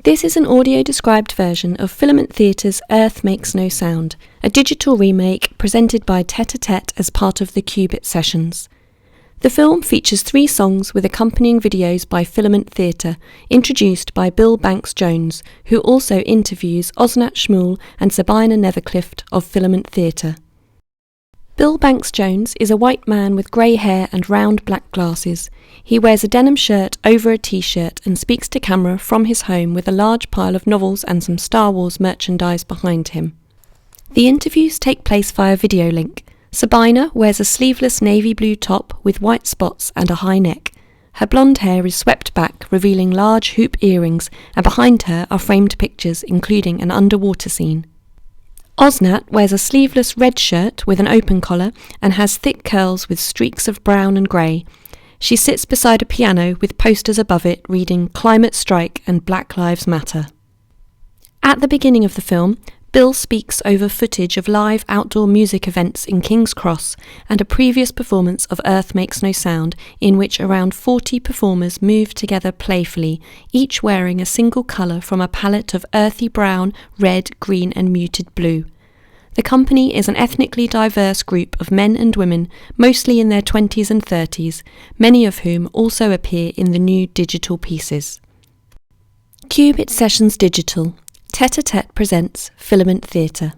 This is an audio-described version of Filament Theatre's Earth Makes No Sound, a digital remake presented by Tete a Tete as part of the Qubit Sessions. The film features 3 songs with accompanying videos by Filament Theatre, introduced by Bill Banks-Jones, who also interviews Osnat Shmuel and Sabina Netherclift of Filament Theatre. Bill Banks-Jones is a white man with grey hair and round black glasses. He wears a denim shirt over a t-shirt and speaks to camera from his home with a large pile of novels and some Star Wars merchandise behind him. The interviews take place via video link. Sabina wears a sleeveless navy blue top with white spots and a high neck. Her blonde hair is swept back, revealing large hoop earrings, and behind her are framed pictures including an underwater scene. Osnat wears a sleeveless red shirt with an open collar and has thick curls with streaks of brown and grey. She sits beside a piano with posters above it reading Climate Strike and Black Lives Matter. At the beginning of the film, Bill speaks over footage of live outdoor music events in King's Cross and a previous performance of Earth Makes No Sound in which around 40 performers move together playfully, each wearing a single colour from a palette of earthy brown, red, green and muted blue. The company is an ethnically diverse group of men and women, mostly in their 20s and 30s, many of whom also appear in the new digital pieces. Qubit Sessions Digital. Tete a Tete presents Filament Theatre.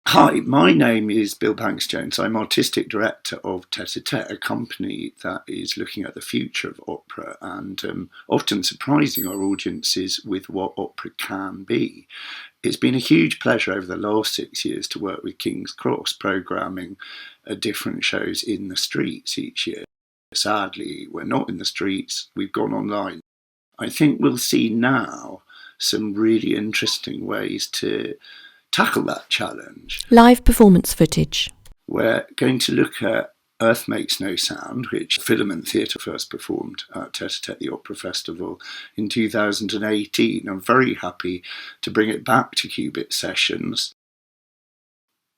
Hi, my name is Bill Banks-Jones. I'm Artistic Director of Tete a Tete, a company that is looking at the future of opera and often surprising our audiences with what opera can be. It's been a huge pleasure over the last 6 years to work with King's Cross, programming different shows in the streets each year. Sadly, we're not in the streets, we've gone online. I think we'll see now some really interesting ways to tackle that challenge. Live performance footage. We're going to look at Earth Makes No Sound, which Filament Theatre first performed at Tete a Tete, the Opera Festival, in 2018. I'm very happy to bring it back to Qubit Sessions.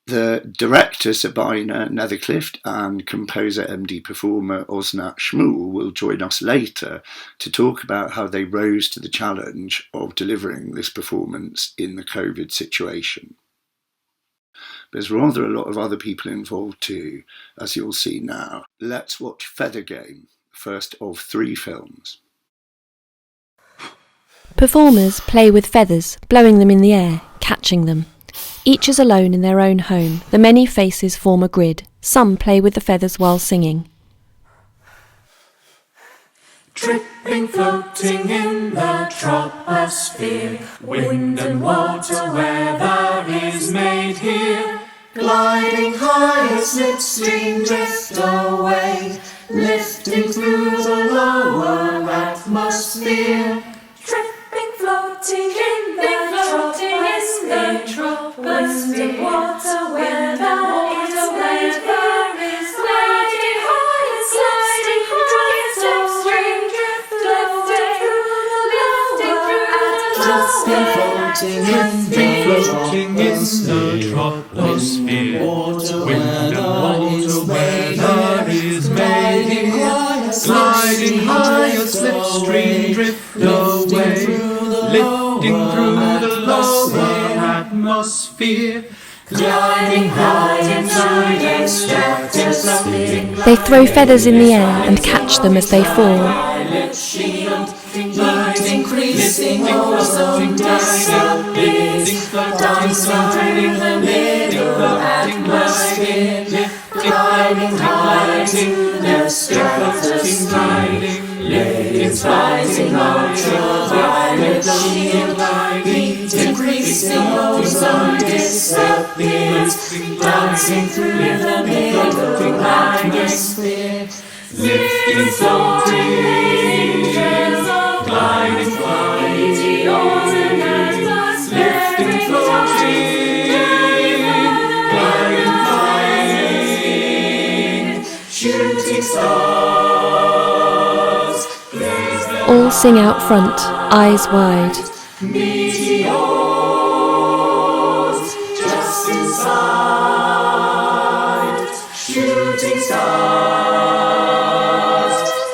The director, Sabina Netherclift, and composer, MD performer Osnat Shmuel will join us later to talk about how they rose to the challenge of delivering this performance in the COVID situation. There's rather a lot of other people involved too, as you'll see now. Let's watch Feather Game, the first of 3 films. Performers play with feathers, blowing them in the air, catching them. Each is alone in their own home. The many faces form a grid. Some play with the feathers while singing. Dripping, floating in the troposphere, wind and water weather is made here. Gliding high as slipstream drift away, lifting through the lower atmosphere. Dripping, floating in the troposphere, wind and water weather is made here. Gliding high as slipstream drift away, lifting through the floating in the troposphere, wind and water weather is made here. Gliding high as slipstream drift away, lifting through the lower atmosphere. Gliding high inside the stratosphere. They throw feathers in the air and catch them as they fall. Increasing ozone disappears, dancing through the middle atmosphere. Climbing high to the stratosphere, its rising ultraviolet shield. Heat increasing ozone disappears, dancing through the middle atmosphere. Lifting, floating angels of gliding, meteors and atmospheric floating, gliding, flying, shooting stars. All sing out front, eyes wide. Meteors just inside, shooting stars,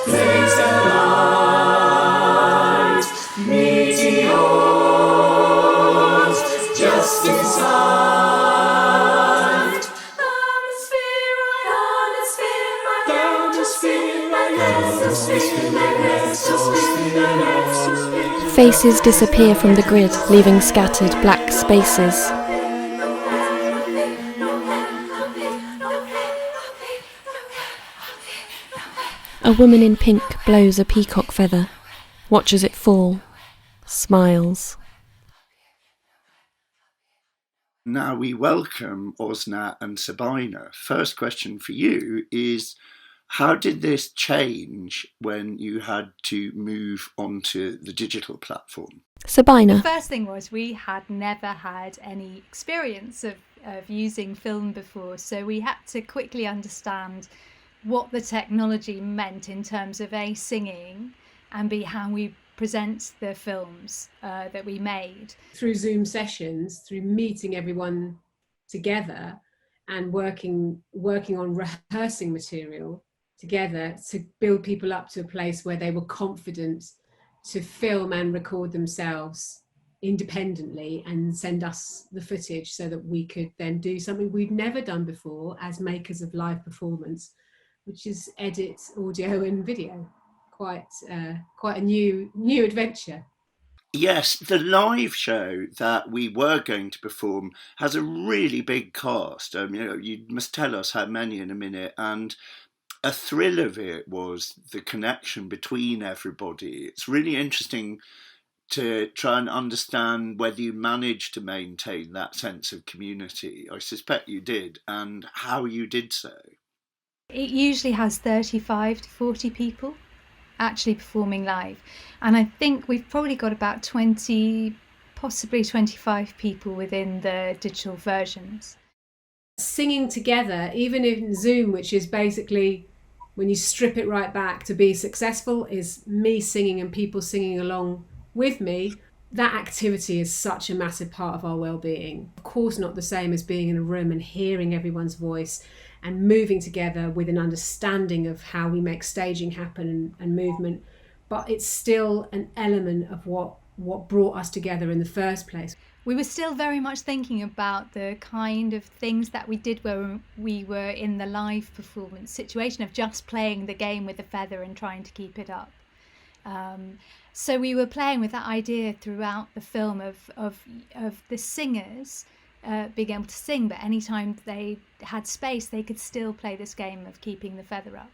blaze their light. Meteors Faces disappear from the grid, leaving scattered black spaces. A woman in pink blows a peacock feather, watches it fall, smiles. Now we welcome Osna and Sabina. First question for you is, how did this change when you had to move onto the digital platform? Sabina. The first thing was we had never had any experience of using film before, so we had to quickly understand what the technology meant in terms of A, singing, and B, how we present the films that we made. Through Zoom sessions, through meeting everyone together and working on rehearsing material together to build people up to a place where they were confident to film and record themselves independently and send us the footage so that we could then do something we'd never done before as makers of live performance, which is edit audio and video. Quite a new adventure. Yes, the live show that we were going to perform has a really big cast. You must tell us how many in a minute. And a thrill of it was the connection between everybody. It's really interesting to try and understand whether you managed to maintain that sense of community. I suspect you did, and how you did so. It usually has 35 to 40 people actually performing live, and I think we've probably got about 20, possibly 25 people within the digital versions. Singing together, even in Zoom, which is basically, when you strip it right back, to be successful is me singing and people singing along with me. That activity is such a massive part of our well-being. Of course, not the same as being in a room and hearing everyone's voice and moving together with an understanding of how we make staging happen and movement, but it's still an element of what brought us together in the first place. We were still very much thinking about the kind of things that we did where we were in the live performance situation of just playing the game with the feather and trying to keep it up. So we were playing with that idea throughout the film of the singers being able to sing, but anytime they had space, they could still play this game of keeping the feather up.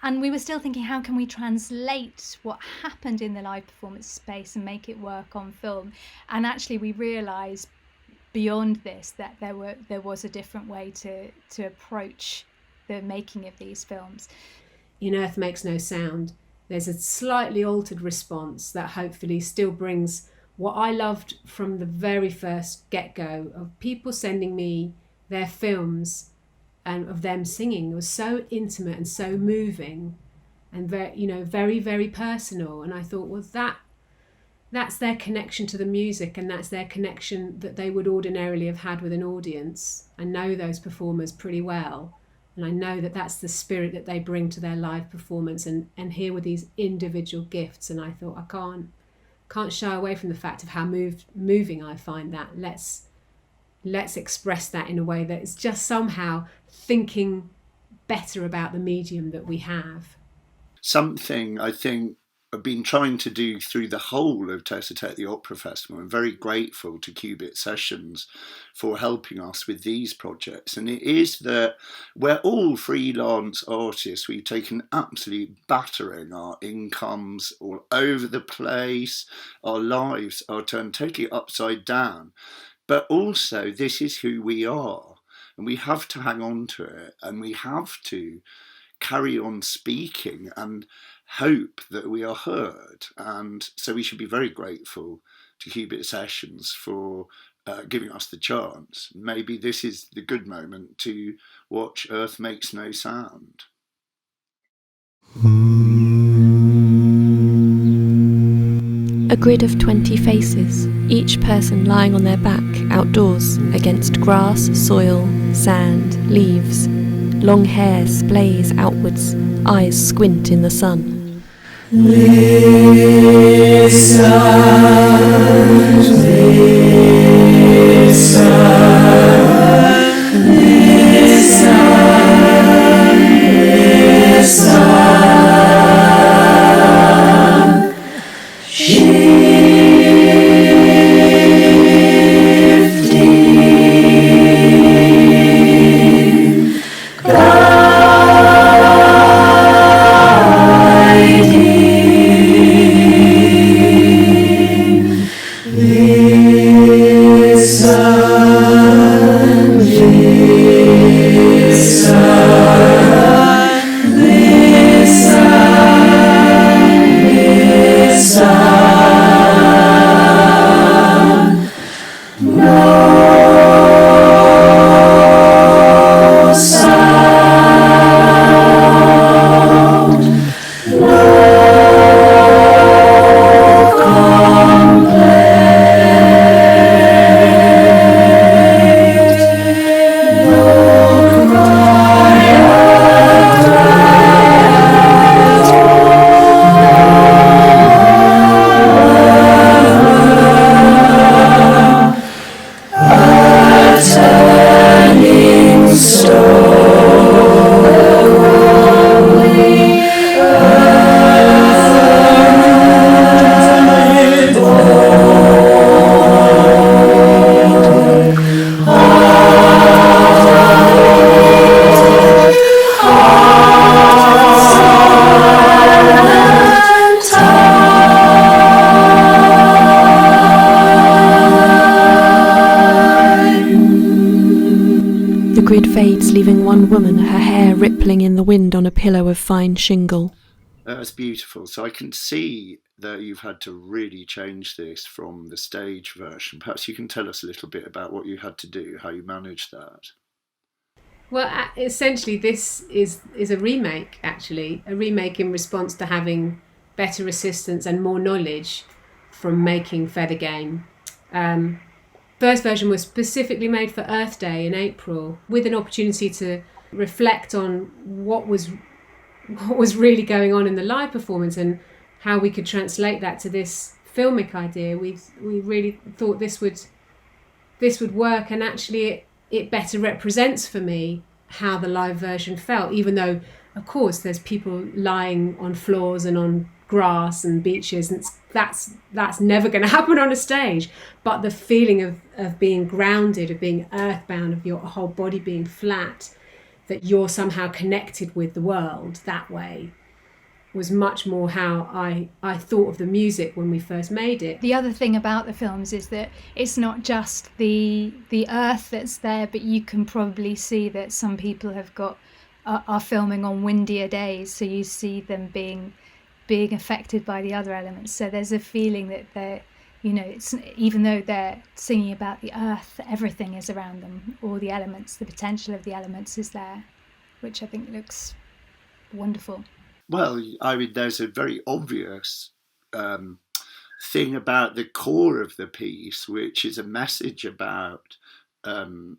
And we were still thinking, how can we translate what happened in the live performance space and make it work on film? And actually, we realised beyond this that there was a different way to approach the making of these films. In Earth Makes No Sound, there's a slightly altered response that hopefully still brings what I loved from the very first get-go of people sending me their films and of them singing. It was so intimate and so moving and very, very personal. And I thought, well, that's their connection to the music, and that's their connection that they would ordinarily have had with an audience. I know those performers pretty well, and I know that that's the spirit that they bring to their live performance, and here were these individual gifts. And I thought, I can't shy away from the fact of how moving I find that. Let's express that in a way that is just somehow thinking better about the medium that we have. Something I think I've been trying to do through the whole of Tete the Opera Festival. I'm very grateful to Qubit Sessions for helping us with these projects. And it is that we're all freelance artists. We've taken absolute battering. Our incomes all over the place. Our lives are turned totally upside down. But also, this is who we are. And we have to hang on to it. And we have to carry on speaking and hope that we are heard. And so we should be very grateful to Qubit Sessions for giving us the chance. Maybe this is the good moment to watch Earth Makes No Sound. A grid of 20 faces, each person lying on their back outdoors against grass, soil, sand, leaves. Long hair splays outwards, eyes squint in the sun. Listen, grid fades, leaving one woman, her hair rippling in the wind on a pillow of fine shingle. That's beautiful. So I can see that you've had to really change this from the stage version. Perhaps you can tell us a little bit about what you had to do, how you managed that. Well, essentially, this is a remake, actually. A remake in response to having better assistance and more knowledge from making Feather Game. First version was specifically made for Earth Day in April, with an opportunity to reflect on what was really going on in the live performance and how we could translate that to this filmic idea. We really thought this would work, and actually it better represents for me how the live version felt, even though, of course, there's people lying on floors and on grass and beaches, and that's never going to happen on a stage. But the feeling of being grounded, of being earthbound, of your whole body being flat, that you're somehow connected with the world that way, was much more how I thought of the music when we first made it. The other thing about the films is that it's not just the earth that's there, but you can probably see that some people are filming on windier days, so you see them being affected by the other elements. So there's a feeling that they're, it's, even though they're singing about the earth, everything is around them, all the elements, the potential of the elements is there, which I think looks wonderful. Well, I mean, there's a very obvious thing about the core of the piece, which is a message about the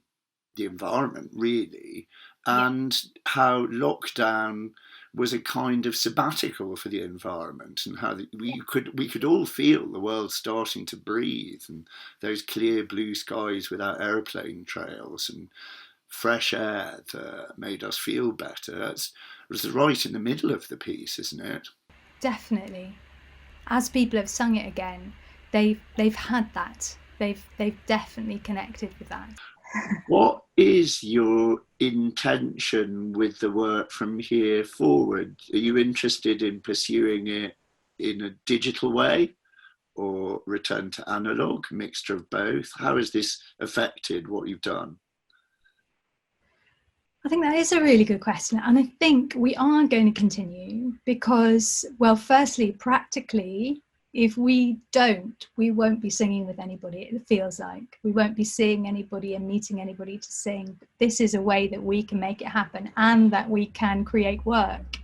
environment, really, and how lockdown was a kind of sabbatical for the environment, and how we could all feel the world starting to breathe, and those clear blue skies without airplane trails and fresh air that made us feel better. It was right in the middle of the piece, isn't it? Definitely. As people have sung it again, they've had that. They've definitely connected with that. What is your intention with the work from here forward? Are you interested in pursuing it in a digital way or return to analog, a mixture of both? How has this affected what you've done? I think that is a really good question. And I think we are going to continue because, well, firstly, practically, if we don't, we won't be singing with anybody, it feels like. We won't be seeing anybody and meeting anybody to sing. But this is a way that we can make it happen and that we can create work,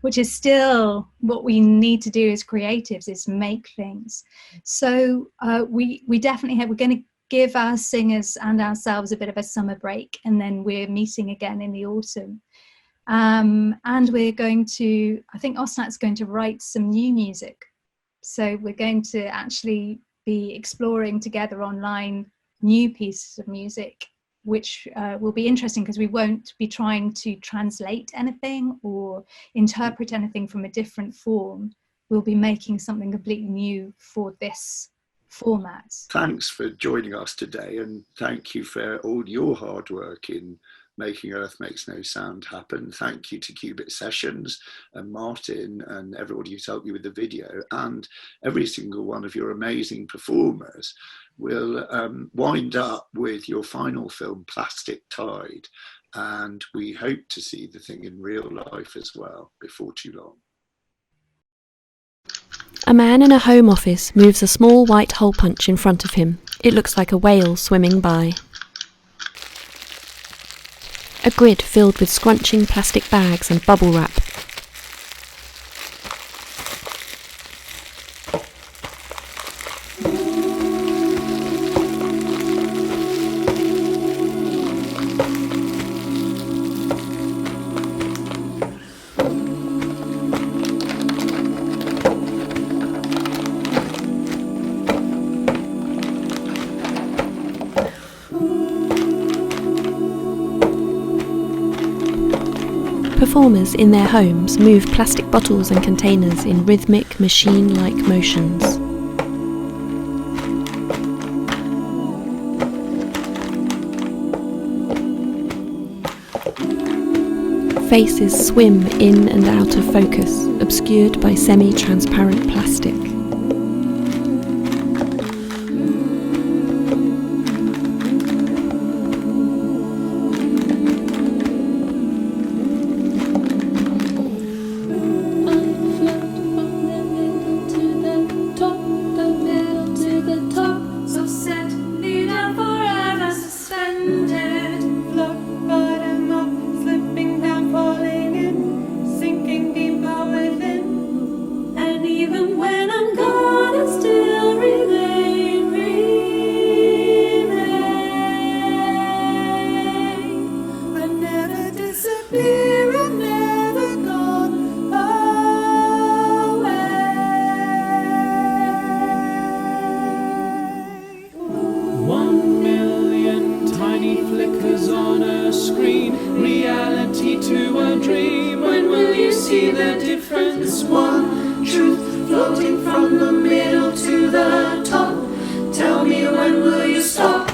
which is still what we need to do as creatives, is make things. So we definitely we're going to give our singers and ourselves a bit of a summer break, and then we're meeting again in the autumn. And we're going to, I think Osnat's going to write some new music. So we're going to actually be exploring together online new pieces of music, which will be interesting because we won't be trying to translate anything or interpret anything from a different form. We'll be making something completely new for this format. Thanks for joining us today, and thank you for all your hard work in making Earth Makes No Sound happen. Thank you to Qubit Sessions and Martin and everybody who's helped you with the video, and every single one of your amazing performers. We'll wind up with your final film, Plastic Tide, and we hope to see the thing in real life as well before too long. A man in a home office moves a small white hole punch in front of him. It looks like a whale swimming by. A grid filled with scrunching plastic bags and bubble wrap. Performers in their homes move plastic bottles and containers in rhythmic, machine-like motions. Faces swim in and out of focus, obscured by semi-transparent plastic. see the difference. One truth floating from the middle to the top. Tell me, when will you stop?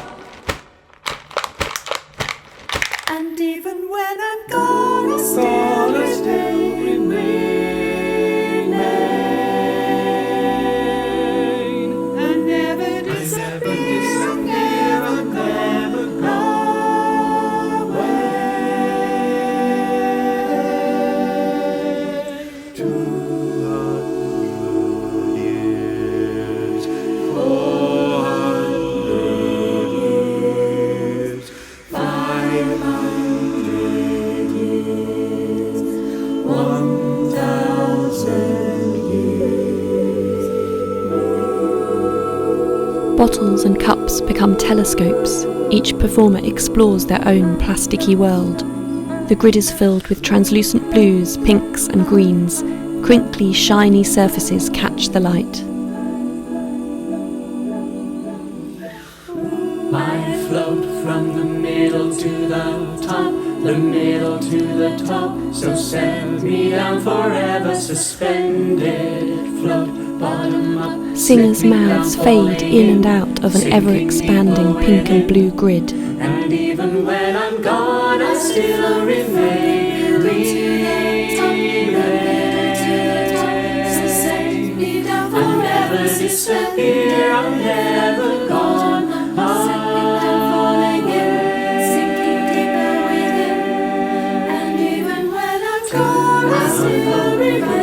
And even when I'm gone, I still remain. And never disappear, and never go away. 200 years, 400 years, 500 years, 1,000 years. Bottles and cups become telescopes. Each performer explores their own plasticky world. The grid is filled with translucent blues, pinks and greens. Crinkly, shiny surfaces catch the light. I float from the middle to the top, the middle to the top. So set me down forever, suspended. Float bottom up. Singers' mouths fade in and out of an ever-expanding pink and blue grid. And even when I'm gone, I still remain. I'll never disappear, I'm never gone. Sinking deeper within. And even when I'm gone, I still remain.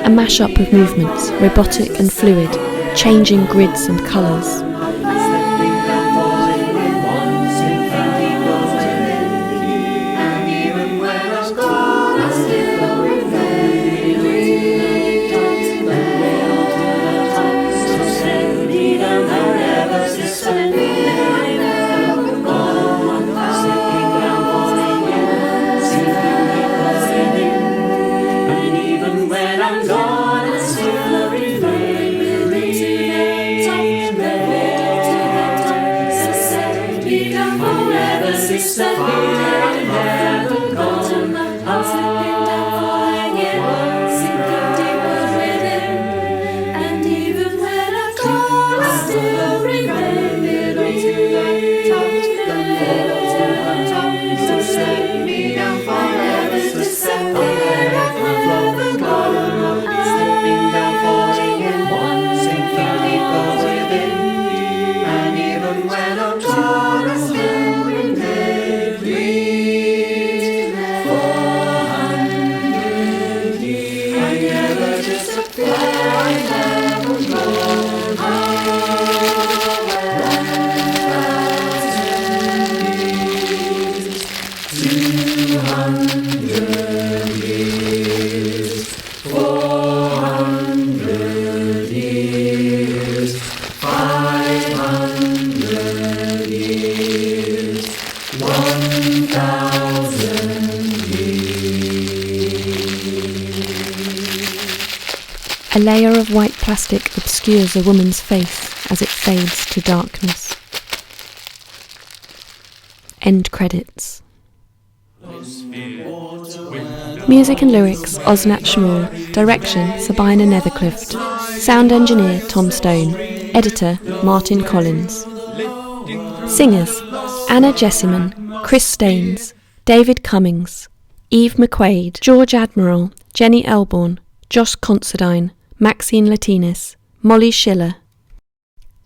A mashup of movements, robotic and fluid, changing grids and colours. A layer of white plastic obscures a woman's face as it fades to darkness. End credits. Music and lyrics Osnat Shmuel. Direction Sabina Netherclift. Sound engineer Tom Stone. Editor Martin Collins. Singers Anna Jessiman, Chris Staines, David Cummings, Eve McQuaid, George Admiral, Jenni Elbourne, Josh Considine, Maxine Latinis, Molly Schiller,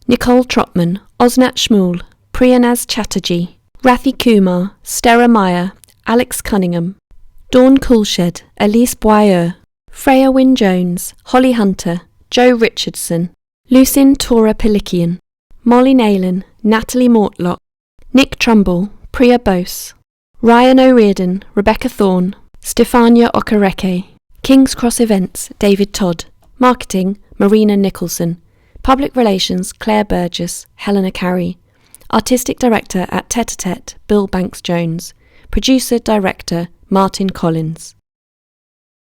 Nicole Trotman, Osnat Shmuel, Priyanaz Chatterjee, Rathi Kumar, Stera Meyer, Alex Cunningham, Dawn Coolshed, Elise Boyer, Freya Wynne Jones, Holly Hunter, Joe Richardson, Lucin Tora Pelikian, Molly Naylan, Natalie Mortlock, Nick Trumbull, Priya Bose, Ryan O'Riordan, Rebecca Thorne, Stefania Okereke, King's Cross Events, David Todd, Marketing, Marina Nicholson, Public Relations, Claire Burgess, Helena Carey, Artistic Director at Tete-a-Tete, Bill Banks-Jones, Producer Director, Martin Collins.